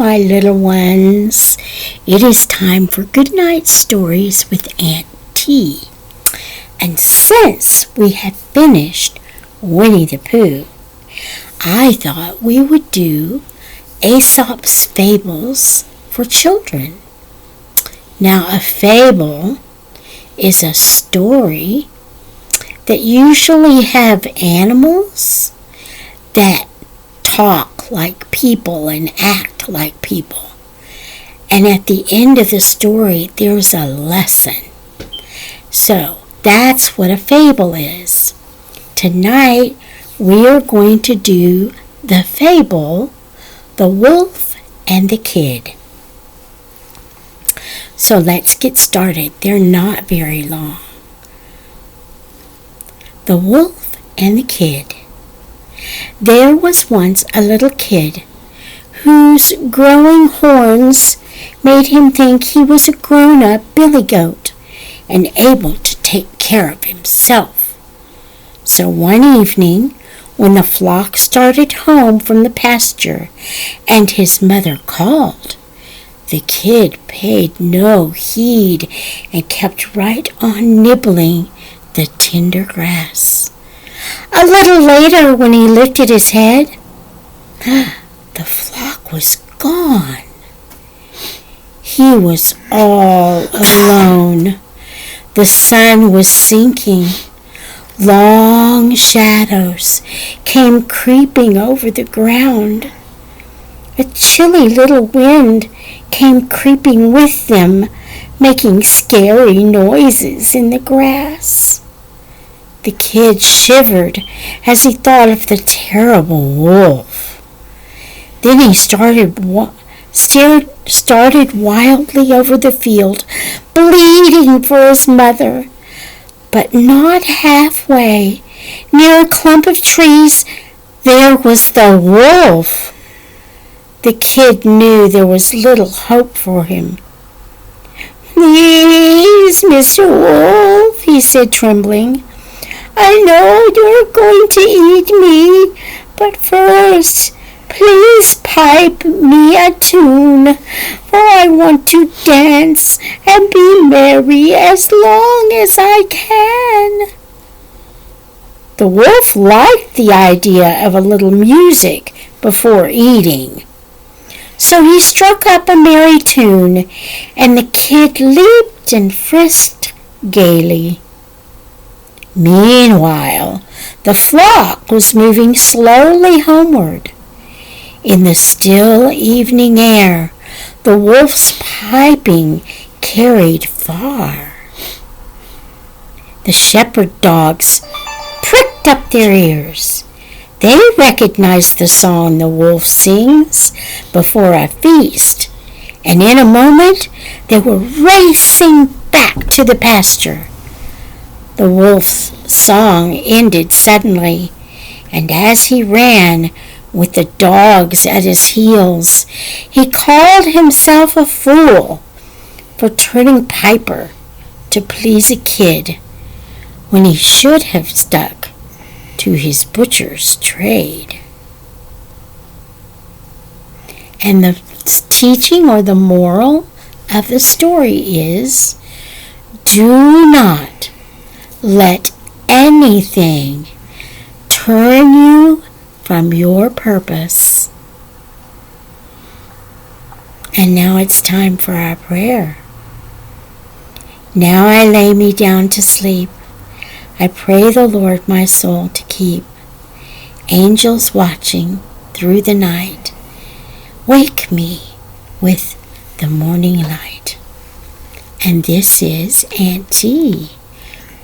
my little ones. It is time for Goodnight Stories with Aunt T. And since we have finished Winnie the Pooh, I thought we would do Aesop's Fables for children. Now, a fable is a story that usually have animals that talk like people and act like people. And at the end of the story, there's a lesson. So that's what a fable is. Tonight, we are going to do the fable, The Wolf and the Kid. So let's get started. They're not very long. The Wolf and the Kid. There was once a little kid whose growing horns made him think he was a grown-up billy goat and able to take care of himself. So one evening, when the flock started home from the pasture and his mother called, the kid paid no heed and kept right on nibbling the tender grass. A little later, when he lifted his head, the flock was gone. He was all alone. The sun was sinking. Long shadows came creeping over the ground. A chilly little wind came creeping with them, making scary noises in the grass. The kid shivered as he thought of the terrible wolf. Then he started wildly over the field, bleating for his mother. But not halfway, near a clump of trees, there was the wolf. The kid knew there was little hope for him. "Please, Mr. Wolf," he said, trembling. "I know you're going to eat me, but first, please pipe me a tune, for I want to dance and be merry as long as I can." The wolf liked the idea of a little music before eating. So he struck up a merry tune, and the kid leaped and frisked gaily. Meanwhile, the flock was moving slowly homeward. In the still evening air, the wolf's piping carried far. The shepherd dogs pricked up their ears. They recognized the song the wolf sings before a feast, and in a moment they were racing back to the pasture. The wolf's song ended suddenly, and as he ran with the dogs at his heels, he called himself a fool for turning piper to please a kid when he should have stuck to his butcher's trade. And the teaching or the moral of the story is, do not let anything turn you from your purpose. And now it's time for our prayer. Now I lay me down to sleep. I pray the Lord my soul to keep. Angels watching through the night, wake me with the morning light. And this is Aunt T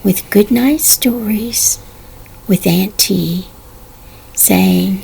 with Goodnight Stories with Aunt T, saying